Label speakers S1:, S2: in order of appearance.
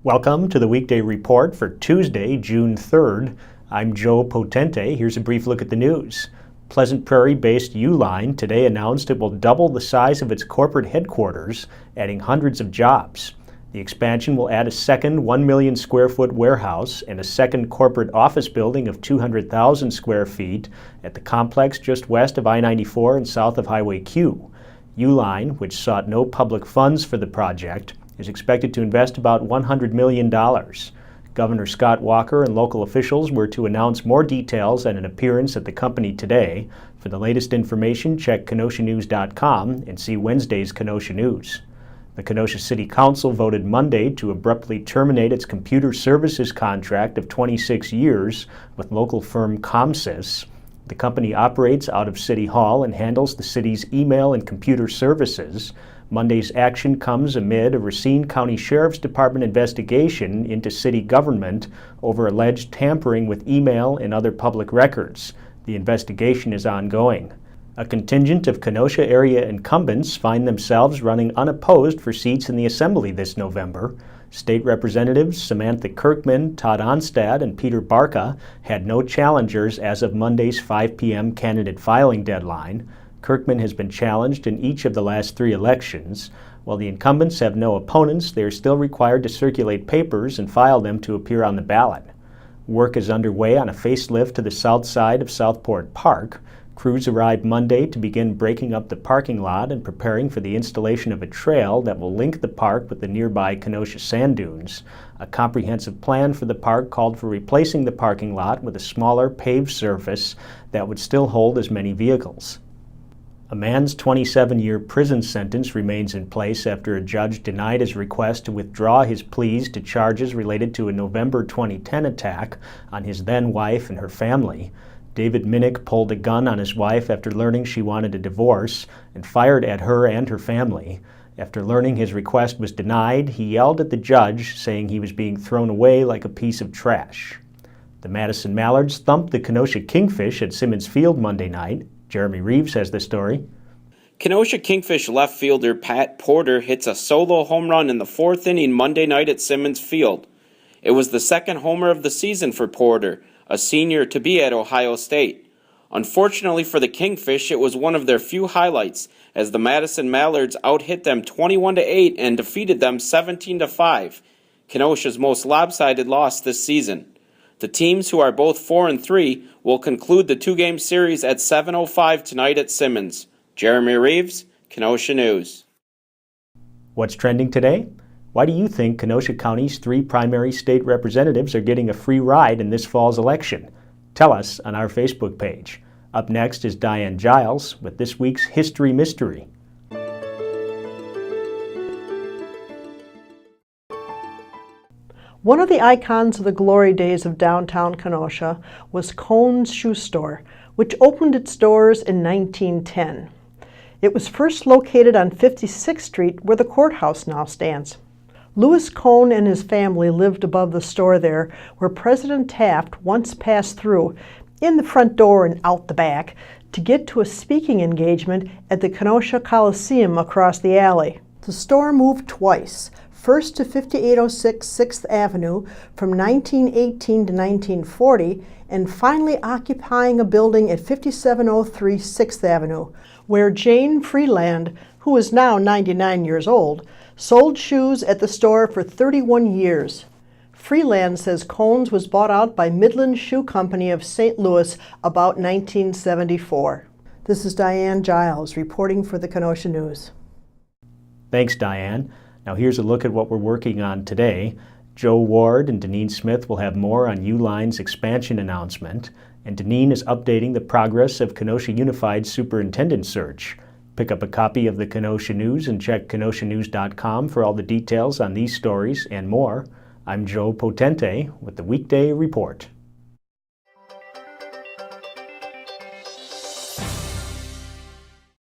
S1: Welcome to the Weekday Report for Tuesday, June 3rd. I'm Joe Potente. Here's a brief look at the news. Pleasant Prairie-based Uline today announced it will double the size of its corporate headquarters, adding hundreds of jobs. The expansion will add a second 1 million square foot warehouse and a second corporate office building of 200,000 square feet at the complex just west of I-94 and south of Highway Q. Uline, which sought no public funds for the project, is expected to invest about $100 million. Governor Scott Walker and local officials were to announce more details at an appearance at the company today. For the latest information, check KenoshaNews.com and see Wednesday's Kenosha News. The Kenosha City Council voted Monday to abruptly terminate its computer services contract of 26 years with local firm Comsys. The company operates out of City Hall and handles the city's email and computer services. Monday's action comes amid a Racine County Sheriff's Department investigation into city government over alleged tampering with email and other public records. The investigation is ongoing. A contingent of Kenosha area incumbents find themselves running unopposed for seats in the Assembly this November. State Representatives Samantha Kirkman, Todd Onstad, and Peter Barca had no challengers as of Monday's 5 p.m. candidate filing deadline. Kirkman has been challenged in each of the last 3 elections. While the incumbents have no opponents, they are still required to circulate papers and file them to appear on the ballot. Work is underway on a facelift to the south side of Southport Park. Crews arrived Monday to begin breaking up the parking lot and preparing for the installation of a trail that will link the park with the nearby Kenosha sand dunes. A comprehensive plan for the park called for replacing the parking lot with a smaller paved surface that would still hold as many vehicles. A man's 27-year prison sentence remains in place after a judge denied his request to withdraw his pleas to charges related to a November 2010 attack on his then-wife and her family. David Minnick pulled a gun on his wife after learning she wanted a divorce and fired at her and her family. After learning his request was denied, he yelled at the judge, saying he was being thrown away like a piece of trash. The Madison Mallards thumped the Kenosha Kingfish at Simmons Field Monday night. Jeremy Reeves has the story.
S2: Kenosha Kingfish left fielder Pat Porter hits a solo home run in the 4th inning Monday night at Simmons Field. It was the second homer of the season for Porter, a senior to be at Ohio State. Unfortunately for the Kingfish, it was one of their few highlights, as the Madison Mallards out-hit them 21-8 and defeated them 17-5, Kenosha's most lopsided loss this season. The teams, who are both 4-3, will conclude the 2-game series at 7:05 tonight at Simmons. Jeremy Reeves, Kenosha News.
S1: What's trending today? Why do you think Kenosha County's 3 primary state representatives are getting a free ride in this fall's election? Tell us on our Facebook page. Up next is Diane Giles with this week's History Mystery.
S3: One of the icons of the glory days of downtown Kenosha was Cone's Shoe Store, which opened its doors in 1910. It was first located on 56th Street, where the courthouse now stands. Louis Cone and his family lived above the store there, where President Taft once passed through, in the front door and out the back, to get to a speaking engagement at the Kenosha Coliseum across the alley. The store moved twice. First to 5806 6th Avenue from 1918 to 1940, and finally occupying a building at 5703 6th Avenue, where Jane Freeland, who is now 99 years old, sold shoes at the store for 31 years. Freeland says Cone's was bought out by Midland Shoe Company of St. Louis about 1974. This is Diane Giles reporting for the Kenosha News.
S1: Thanks, Diane. Now here's a look at what we're working on today. Joe Ward and Deneen Smith will have more on Uline's expansion announcement, and Deneen is updating the progress of Kenosha Unified Superintendent Search. Pick up a copy of the Kenosha News and check KenoshaNews.com for all the details on these stories and more. I'm Joe Potente with the Weekday Report.